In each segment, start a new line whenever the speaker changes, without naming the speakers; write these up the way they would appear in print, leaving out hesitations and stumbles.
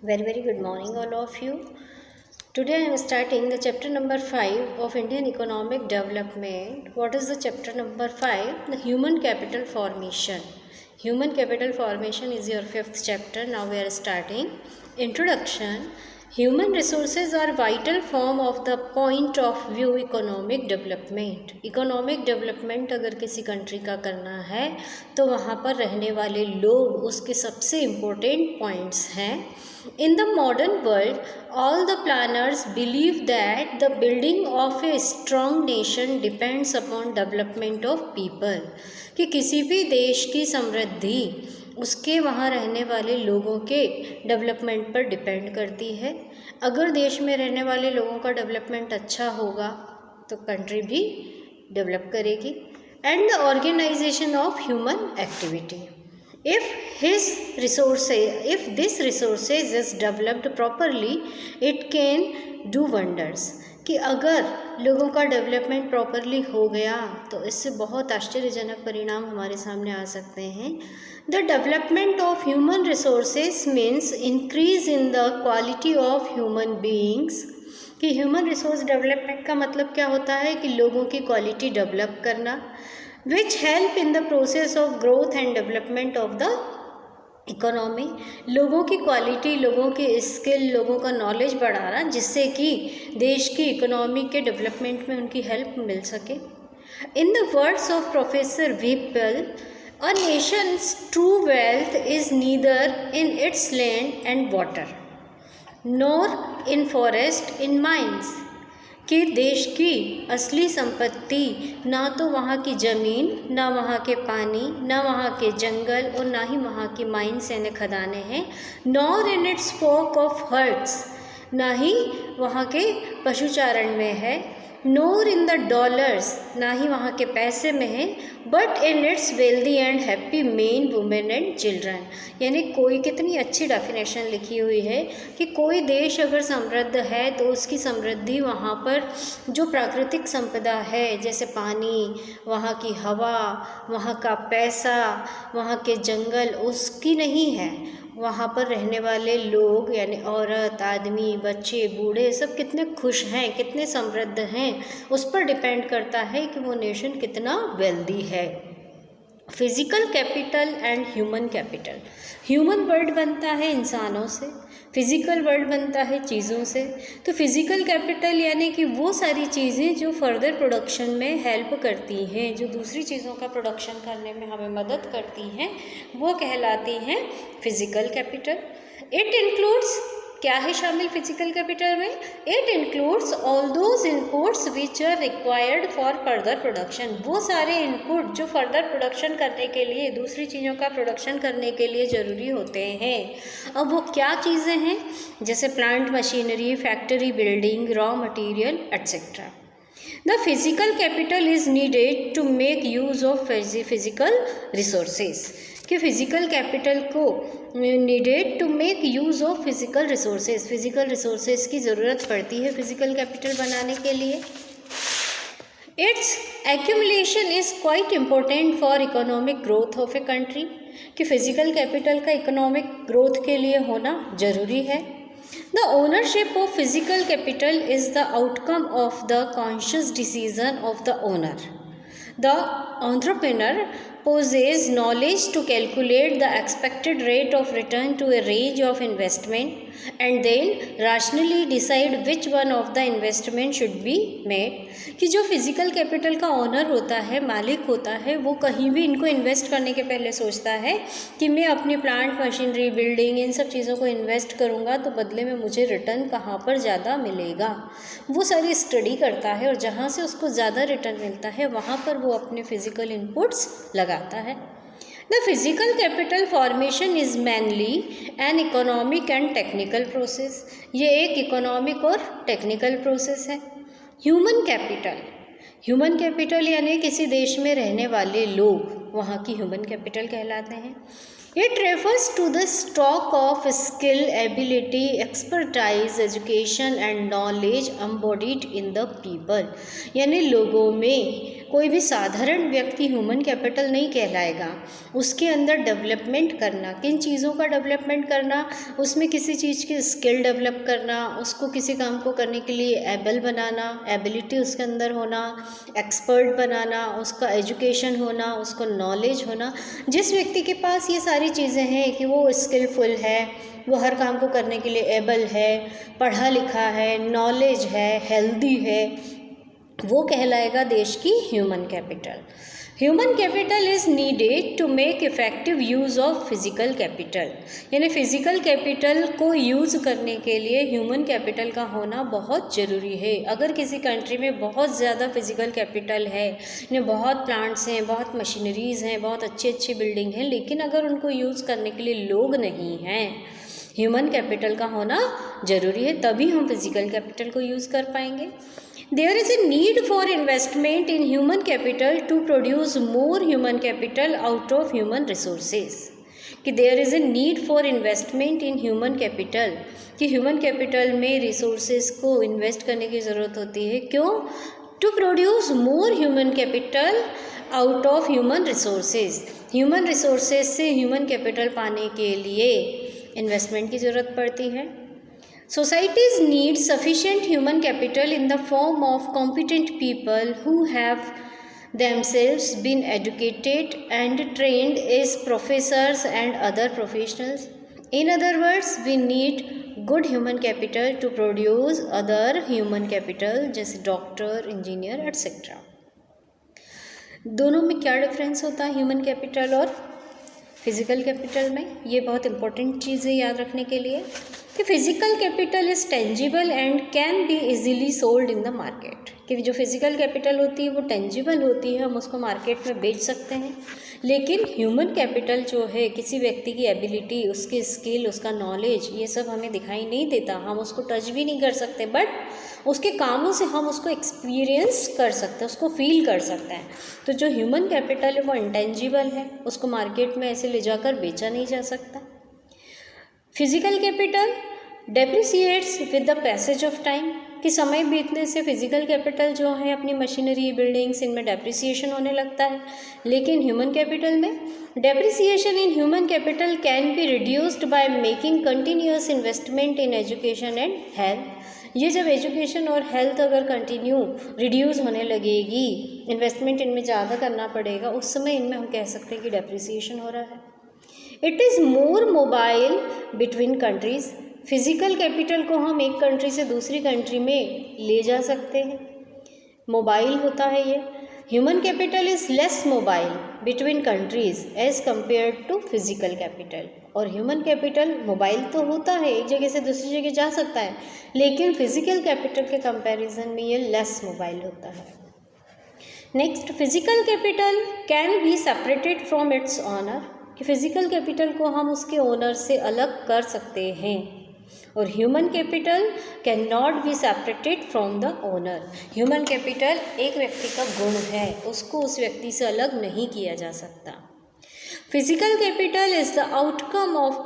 Very good morning, all of you. Today I am starting the chapter number 5 of Indian Economic Development. What is the chapter number 5? The Human Capital Formation. Human Capital Formation is your 5th chapter. Now we are starting. Introduction. Human resources are vital form of the point of view economic development. Economic development अगर किसी country का करना है तो वहाँ पर रहने वाले लोग उसके सबसे इम्पोर्टेंट पॉइंट्स हैं. In the modern world, all the planners believe that the building of a strong nation depends upon development of people. कि किसी भी देश की समृद्धि उसके वहाँ रहने वाले लोगों के डेवलपमेंट पर डिपेंड करती है. अगर देश में रहने वाले लोगों का डेवलपमेंट अच्छा होगा तो कंट्री भी डेवलप करेगी. And the organisation of human activity. If this resources is developed properly, it can do wonders. कि अगर लोगों का डेवलपमेंट प्रॉपरली हो गया तो इससे बहुत आश्चर्यजनक परिणाम हमारे सामने आ सकते हैं. The development of human resources means increase in the quality of human beings. कि ह्यूमन रिसोर्स डेवलपमेंट का मतलब क्या होता है कि लोगों की क्वालिटी डेवलप करना, which help in the process of growth and development of the economy. लोगों की क्वालिटी, लोगों की स्किल, लोगों का नॉलेज बढ़ाना जिससे कि देश की इकोनॉमी के डेवलपमेंट में उनकी हेल्प मिल सके. In the words of Professor Whipple, a nation's true wealth is neither in its land and water, nor in forest in mines. कि देश की असली संपत्ति ना तो वहाँ की ज़मीन, ना वहाँ के पानी, ना वहाँ के जंगल और ना ही वहाँ की माइंस यानी खदानें हैं. Nor in its folk of hearts, ना ही वहाँ के पशुचारण में है. नोर इन द डॉलर्स, ना ही वहाँ के पैसे में है. But in its wealthy and happy main women and children. यानी कोई कितनी अच्छी डेफिनेशन लिखी हुई है कि कोई देश अगर समृद्ध है तो उसकी समृद्धि वहाँ पर जो प्राकृतिक संपदा है जैसे पानी, वहाँ की हवा, वहाँ का पैसा, वहाँ के जंगल, उसकी नहीं है. वहाँ पर रहने वाले लोग यानी औरत, आदमी, बच्चे, बूढ़े सब कितने खुश हैं, कितने समृद्ध हैं, उस पर डिपेंड करता है कि वो नेशन कितना वेल्दी है. Physical capital and human capital. Human word बनता है इंसानों से, फिज़िकल वर्ड बनता है चीज़ों से. तो फिज़िकल कैपिटल यानी कि वो सारी चीज़ें जो फर्दर प्रोडक्शन में हेल्प करती हैं, जो दूसरी चीज़ों का प्रोडक्शन करने में हमें मदद करती हैं, वो कहलाती हैं फिज़िकल कैपिटल. इट इंक्लूड्स, क्या है शामिल फिजिकल कैपिटल में? It includes all those inputs which are required for further production. वो सारे इनपुट जो फर्दर प्रोडक्शन करने के लिए, दूसरी चीज़ों का प्रोडक्शन करने के लिए ज़रूरी होते हैं. अब वो क्या चीज़ें हैं? जैसे plant machinery, factory building, raw material etcetera. The physical capital is needed to make use of physical resources. कि फिज़िकल कैपिटल को needed to make use of physical resources. Physical resources की ज़रूरत पड़ती है फिज़िकल कैपिटल बनाने के लिए. Its accumulation is quite important for economic growth of a country. कि फ़िज़िकल कैपिटल का इकोनॉमिक ग्रोथ के लिए होना ज़रूरी है. The ownership of physical capital is the outcome of the conscious decision of the owner. The entrepreneur possesses knowledge to calculate the expected rate of return to a range of investment and then rationally decide which one of the investment should be made. कि जो physical capital का owner होता है, मालिक होता है, वो कहीं भी इनको इन्वेस्ट करने के पहले सोचता है कि मैं अपनी प्लांट मशीनरी, बिल्डिंग, इन सब चीज़ों को इन्वेस्ट करूँगा तो बदले में मुझे रिटर्न कहाँ पर ज़्यादा मिलेगा, वो सारी स्टडी करता है और जहाँ से उसको ज़्यादा रिटर्न मिलता है वहाँ पर वो अपने फिज़िकल इनपुट्स लगाता है. The physical capital formation is mainly an economic and technical process. ये एक इकोनॉमिक और टेक्निकल प्रोसेस है. Human capital. ह्यूमन कैपिटल यानी किसी देश में रहने वाले लोग वहाँ की ह्यूमन कैपिटल कहलाते हैं. It refers to the stock of skill, ability, expertise, education and knowledge embodied in the people. यानी लोगों में कोई भी साधारण व्यक्ति ह्यूमन कैपिटल नहीं कहलाएगा। उसके अंदर डेवलपमेंट करना, किन चीज़ों का डेवलपमेंट करना, उसमें किसी चीज़ की स्किल डेवलप करना, उसको किसी काम को करने के लिए एबल बनाना, एबिलिटी उसके अंदर होना, एक्सपर्ट बनाना, उसका एजुकेशन होना, उसको नॉलेज होना। जिस व्यक्ति के पास ये सारी चीज़ें हैं कि वो स्किलफुल है, वो हर काम को करने के लिए एबल है, पढ़ा लिखा है, नॉलेज है, हेल्दी है, वो कहलाएगा देश की human capital. Human capital is needed to make effective use of physical capital, यानी फ़िज़िकल कैपिटल को यूज़ करने के लिए ह्यूमन कैपिटल का होना बहुत ज़रूरी है। अगर किसी कंट्री में बहुत ज़्यादा फिज़िकल कैपिटल है, यानी बहुत प्लांट्स हैं, बहुत मशीनरीज़ हैं, बहुत अच्छी अच्छी बिल्डिंग हैं, लेकिन अगर उनको यूज़ करने के लिए लोग नहीं हैं, ह्यूमन कैपिटल का होना ज़रूरी है, तभी हम फिज़िकल कैपिटल को यूज़ कर पाएंगे। There is a need for investment in human capital to produce more human capital out of human resources, कि there is a need for investment in human capital, कि ह्यूमन कैपिटल में resources को invest करने की ज़रूरत होती है। क्यों? To produce more human capital out of human resources, human resources से ह्यूमन कैपिटल पाने के लिए इन्वेस्टमेंट की ज़रूरत पड़ती है। Societies need sufficient human capital in the form of competent people who have themselves been educated and trained as professors and other professionals. In other words, we need good human capital to produce other human capital जैसे doctor, engineer etc. दोनों में क्या difference होता है human capital और physical capital में? ये बहुत इंपॉर्टेंट चीज़ है याद रखने के लिए कि physical capital is tangible and can be easily sold in the market, कि जो फिज़िकल कैपिटल होती है वो टेंजिबल होती है, हम उसको मार्केट में बेच सकते हैं। लेकिन ह्यूमन कैपिटल जो है, किसी व्यक्ति की एबिलिटी, उसकी स्किल, उसका नॉलेज, ये सब हमें दिखाई नहीं देता, हम उसको टच भी नहीं कर सकते, बट उसके कामों से हम उसको एक्सपीरियंस कर सकते हैं, उसको फील कर सकते हैं। तो जो ह्यूमन कैपिटल है वो इंटेंजिबल है, उसको मार्केट में ऐसे ले जाकर बेचा नहीं जा सकता। Physical capital depreciates with the passage of time, कि समय बीतने से फिज़िकल कैपिटल जो है अपनी मशीनरी, बिल्डिंग्स, इनमें डेप्रिसिएशन होने लगता है। लेकिन ह्यूमन कैपिटल में depreciation in human capital can be reduced by making continuous investment in education and health. ये जब एजुकेशन और हेल्थ अगर कंटिन्यू रिड्यूस होने लगेगी, इन्वेस्टमेंट इनमें ज़्यादा करना पड़ेगा, उस समय इनमें हम कह सकते हैं कि डेप्रिसिएशन हो रहा है। It is more mobile between countries, physical capital को हम एक कंट्री से दूसरी कंट्री में ले जा सकते हैं, मोबाइल होता है ये। Human capital is less mobile between countries as compare to physical capital. और ह्यूमन कैपिटल मोबाइल तो होता है, एक जगह से दूसरी जगह जा सकता है, लेकिन फिज़िकल कैपिटल के कंपैरिजन में ये लेस मोबाइल होता है। Next, physical capital can be separated from its owner, कि फिज़िकल कैपिटल को हम उसके ओनर से अलग कर सकते हैं, और human capital can not be separated from the owner. Human capital एक व्यक्ति का गुण है, उसको उस व्यक्ति से अलग नहीं किया जा सकता। Physical capital is the outcome of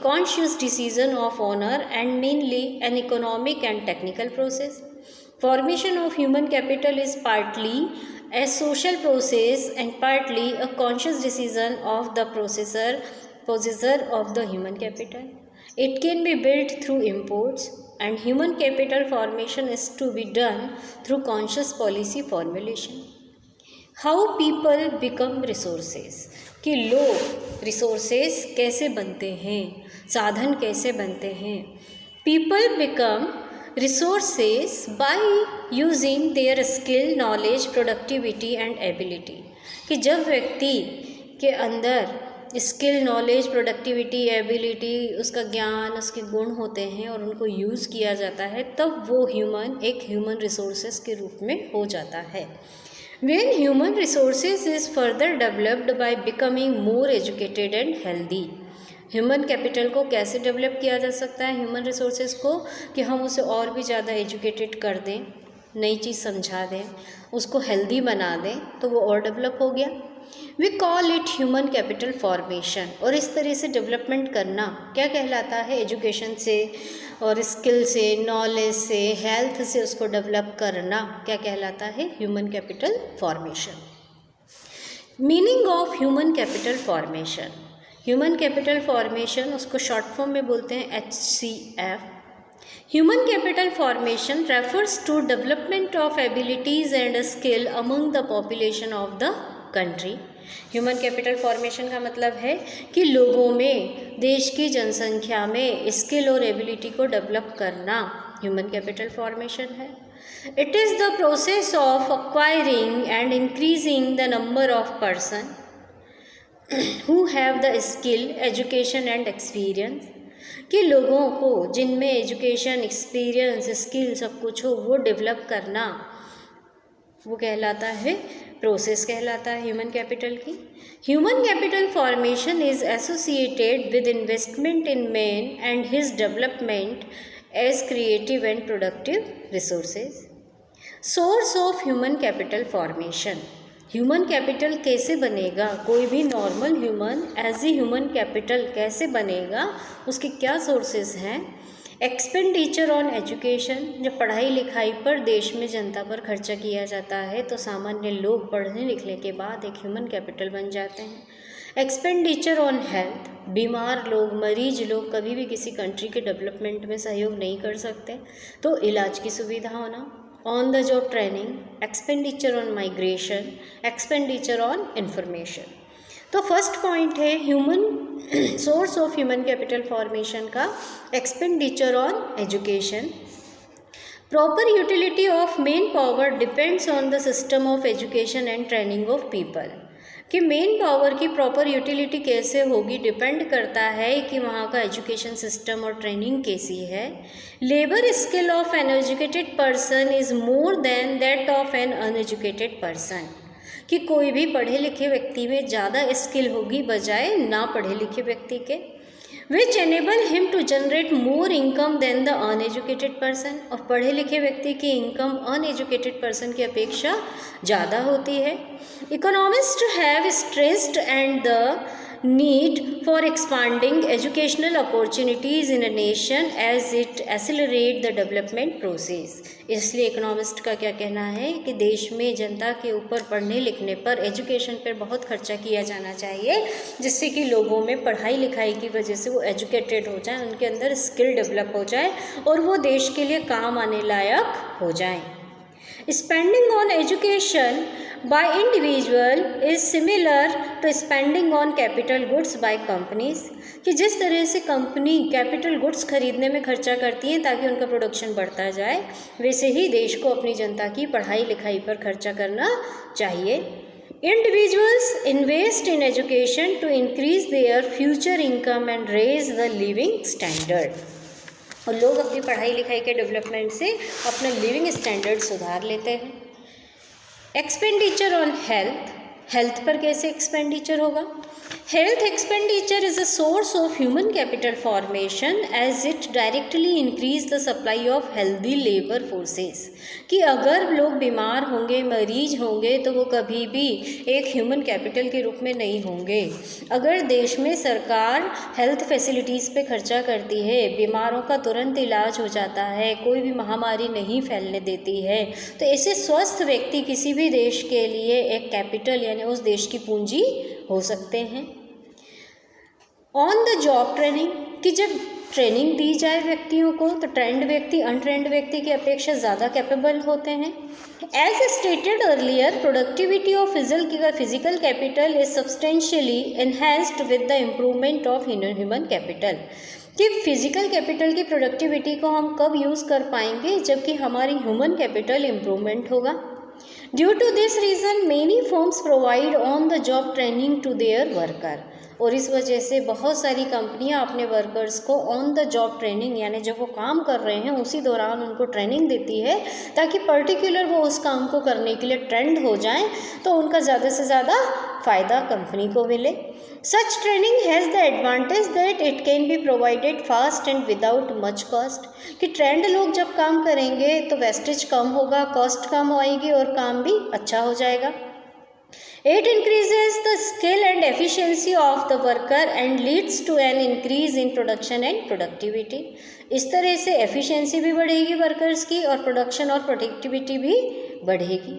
conscious decision of owner and mainly an economic and technical process. Formation of human capital is partly a social process and partly a conscious decision of the possessor of the human capital. It can be built through imports, and human capital formation is to be done through conscious policy formulation. How people become resources, कि लोग resources कैसे बनते हैं, साधन कैसे बनते हैं। People become resources by using their skill, knowledge, productivity and ability, कि जब व्यक्ति के अंदर स्किल, नॉलेज, प्रोडक्टिविटी, एबिलिटी, उसका ज्ञान, उसके गुण होते हैं और उनको यूज़ किया जाता है, तब वो एक ह्यूमन रिसोर्सेज के रूप में हो जाता है। When human resources is further developed by becoming more educated and healthy, human capital को कैसे डेवलप किया जा सकता है ह्यूमन रिसोर्सेज को, कि हम उसे और भी ज़्यादा एजुकेटेड कर दें, नई चीज़ समझा दें, उसको हेल्दी बना दें, तो वो और डेवलप हो गया। We call it human capital formation. और इस तरह से डेवलपमेंट करना क्या कहलाता है? एजुकेशन से और स्किल से, नॉलेज से, हेल्थ से उसको डेवलप करना क्या कहलाता है? Human capital formation. Meaning of human capital formation. Human capital formation उसको शॉर्ट फॉर्म में बोलते हैं HCF। Human capital formation refers to development of abilities and skill among the population of the country. Human capital formation का मतलब है कि लोगों में, देश की जनसंख्या में स्किल और एबिलिटी को डेवलप करना ह्यूमन कैपिटल फॉर्मेशन है। It is the process of acquiring and increasing the number of person who have the skill, education and experience, कि लोगों को जिनमें एजुकेशन, एक्सपीरियंस, स्किल सब कुछ हो वो डेवलप करना, वो कहलाता है, प्रोसेस कहलाता है ह्यूमन कैपिटल की। Human capital formation is associated with investment in man and his development as creative and productive resources. Source of human capital formation. Human capital कैसे बनेगा? कोई भी normal human as a human capital कैसे बनेगा? उसके क्या sources हैं? Expenditure on education. जब पढ़ाई लिखाई पर, देश में जनता पर खर्चा किया जाता है तो सामान्य लोग पढ़ने लिखने के बाद एक ह्यूमन कैपिटल बन जाते हैं। Expenditure on health. बीमार लोग, मरीज लोग कभी भी किसी कंट्री के डेवलपमेंट में सहयोग नहीं कर सकते, तो इलाज की सुविधा होना। On the job training, expenditure on migration, expenditure on information. तो फर्स्ट पॉइंट है human source of human capital formation का, expenditure on education. Proper utility of manpower depends on the system of education and training of people. कि manpower की proper utility कैसे होगी depend करता है कि वहाँ का एजुकेशन सिस्टम और ट्रेनिंग कैसी है। Labour skill of an educated person is more than that of an uneducated person. कि कोई भी पढ़े लिखे व्यक्ति में ज़्यादा स्किल होगी बजाय ना पढ़े लिखे व्यक्ति के, which enable him to generate more income than the uneducated person. और पढ़े लिखे व्यक्ति की इनकम अनएजुकेटेड पर्सन की अपेक्षा ज़्यादा होती है। Economist have stressed and the need for expanding educational opportunities in a nation as it accelerate the development process। इसलिए इकोनॉमिस्ट का क्या कहना है कि देश में जनता के ऊपर पढ़ने लिखने पर, एजुकेशन पर बहुत खर्चा किया जाना चाहिए, जिससे कि लोगों में पढ़ाई लिखाई की वजह से वो एजुकेटेड हो जाएं, उनके अंदर स्किल डेवलप हो जाए और वो देश के लिए काम आने लायक हो जाएं। Spending on education by individual is similar to spending on capital goods by companies। कि जिस तरह से कंपनी कैपिटल गुड्स खरीदने में खर्चा करती हैं ताकि उनका प्रोडक्शन बढ़ता जाए, वैसे ही देश को अपनी जनता की पढ़ाई लिखाई पर खर्चा करना चाहिए। Individuals invest in education to increase their future income and raise the living standard। और लोग अपनी पढ़ाई लिखाई के डेवलपमेंट से अपना लिविंग स्टैंडर्ड सुधार लेते हैं। Expenditure on health. हेल्थ पर कैसे एक्सपेंडिचर होगा? Health expenditure is a source of human capital formation as it directly increase the supply of healthy labour forces. कि अगर लोग बीमार होंगे, मरीज होंगे, तो वो कभी भी एक ह्यूमन कैपिटल के रूप में नहीं होंगे। अगर देश में सरकार हेल्थ फैसिलिटीज़ पे खर्चा करती है, बीमारों का तुरंत इलाज हो जाता है, कोई भी महामारी नहीं फैलने देती है, तो ऐसे स्वस्थ व्यक्ति किसी भी देश के लिए एक कैपिटल यानी उस देश की पूंजी हो सकते हैं। On the job training. कि जब ट्रेनिंग दी जाए व्यक्तियों को तो ट्रेंड व्यक्ति अनट्रेंड व्यक्ति की अपेक्षा ज़्यादा कैपेबल होते हैं। As stated earlier, productivity of physical capital is substantially enhanced with the improvement of human capital. कि फिजिकल कैपिटल की प्रोडक्टिविटी को हम कब यूज़ कर पाएंगे? जबकि हमारी ह्यूमन कैपिटल इम्प्रूवमेंट होगा। Due to this reason many firms provide on the job training to their worker. और इस वजह से बहुत सारी कंपनियां अपने वर्कर्स को ऑन द जॉब ट्रेनिंग यानी जब वो काम कर रहे हैं उसी दौरान उनको ट्रेनिंग देती है, ताकि पर्टिकुलर वो उस काम को करने के लिए ट्रेंड हो जाएं, तो उनका ज़्यादा से ज़्यादा फ़ायदा कंपनी को मिले। Such training has the advantage that it can be provided fast and without much cost. कि ट्रेंड लोग जब काम करेंगे तो वेस्टेज कम होगा, कॉस्ट कम आएगी और काम भी अच्छा हो जाएगा। It increases the skill and efficiency of the worker and leads to an increase in production and productivity. इस तरह से efficiency भी बढ़ेगी workers की और production और productivity भी बढ़ेगी.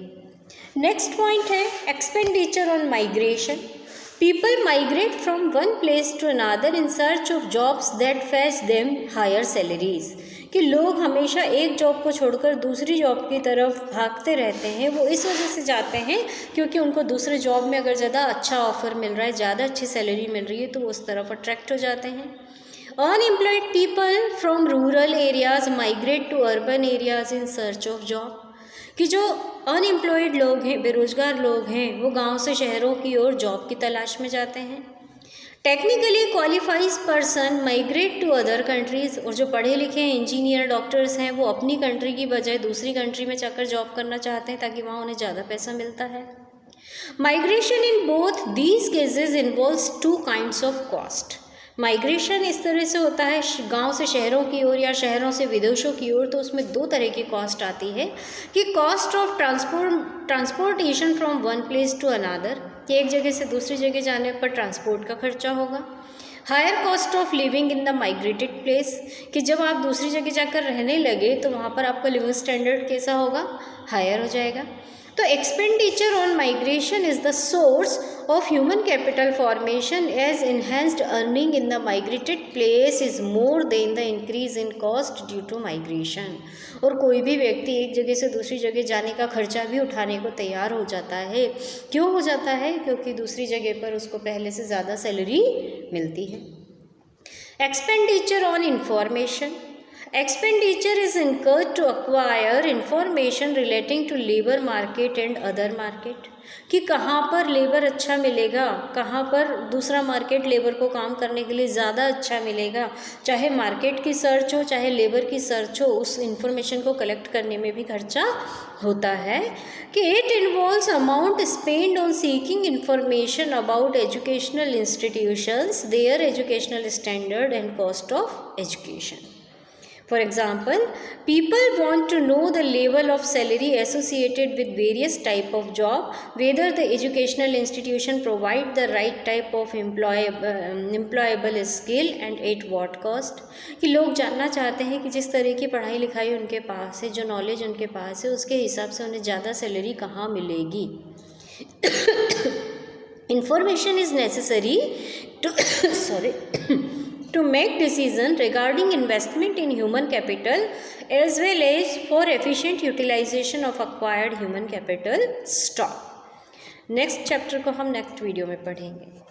Next point है expenditure on migration. People migrate from one place to another in search of jobs that fetch them higher salaries. कि लोग हमेशा एक जॉब को छोड़कर दूसरी जॉब की तरफ भागते रहते हैं. वो इस वजह से जाते हैं क्योंकि उनको दूसरे जॉब में अगर ज़्यादा अच्छा ऑफर मिल रहा है, ज़्यादा अच्छी सैलरी मिल रही है, तो वो उस तरफ अट्रैक्ट हो जाते हैं. Unemployed people from rural areas migrate to urban areas in search of job. कि जो अनएम्प्लॉयड लोग हैं, बेरोजगार लोग हैं, वो गांव से शहरों की ओर जॉब की तलाश में जाते हैं. Technically qualifies person migrate to other countries. और जो पढ़े लिखे हैं, इंजीनियर, डॉक्टर्स हैं, वो अपनी कंट्री की बजाय दूसरी कंट्री में जाकर जॉब करना चाहते हैं ताकि वहाँ उन्हें ज़्यादा पैसा मिलता है. Migration in both these cases involves two kinds of cost. Migration इस तरह से होता है गांव से शहरों की ओर या शहरों से विदेशों की ओर, तो उसमें दो तरह की कॉस्ट आती है कि cost of transportation from one place to another, कि एक जगह से दूसरी जगह जाने पर ट्रांसपोर्ट का खर्चा होगा. Higher cost of living in the migrated place, कि जब आप दूसरी जगह जाकर रहने लगे तो वहाँ पर आपका लिविंग स्टैंडर्ड कैसा होगा, हायर हो जाएगा. तो expenditure on migration is the source of human capital formation as enhanced earning in the migrated place is more than the increase in cost due to migration. और कोई भी व्यक्ति एक जगह से दूसरी जगह जाने का खर्चा भी उठाने को तैयार हो जाता है. क्यों हो जाता है? क्योंकि दूसरी जगह पर उसको पहले से ज़्यादा सैलरी मिलती है. Expenditure on information. Expenditure is incurred to acquire information relating to labor market and other market. कि कहाँ पर लेबर अच्छा मिलेगा, कहाँ पर दूसरा मार्केट लेबर को काम करने के लिए ज़्यादा अच्छा मिलेगा. चाहे मार्केट की सर्च हो, चाहे लेबर की सर्च हो, उस इंफॉर्मेशन को कलेक्ट करने में भी खर्चा होता है. कि it involves amount spend on seeking information about educational institutions, there educational standard and cost of education. For example, people want to know the level of salary associated with various type of job, whether the educational institution provide the right type of employable skill and at what cost. कि लोग जानना चाहते हैं कि जिस तरह की पढ़ाई लिखाई उनके पास है, जो नॉलेज उनके पास है, उसके हिसाब से उन्हें ज़्यादा सैलरी कहाँ मिलेगी. Information is necessary to make decision regarding investment in human capital as well as for efficient utilization of acquired human capital stock. Next chapter को हम नेक्स्ट वीडियो में पढ़ेंगे.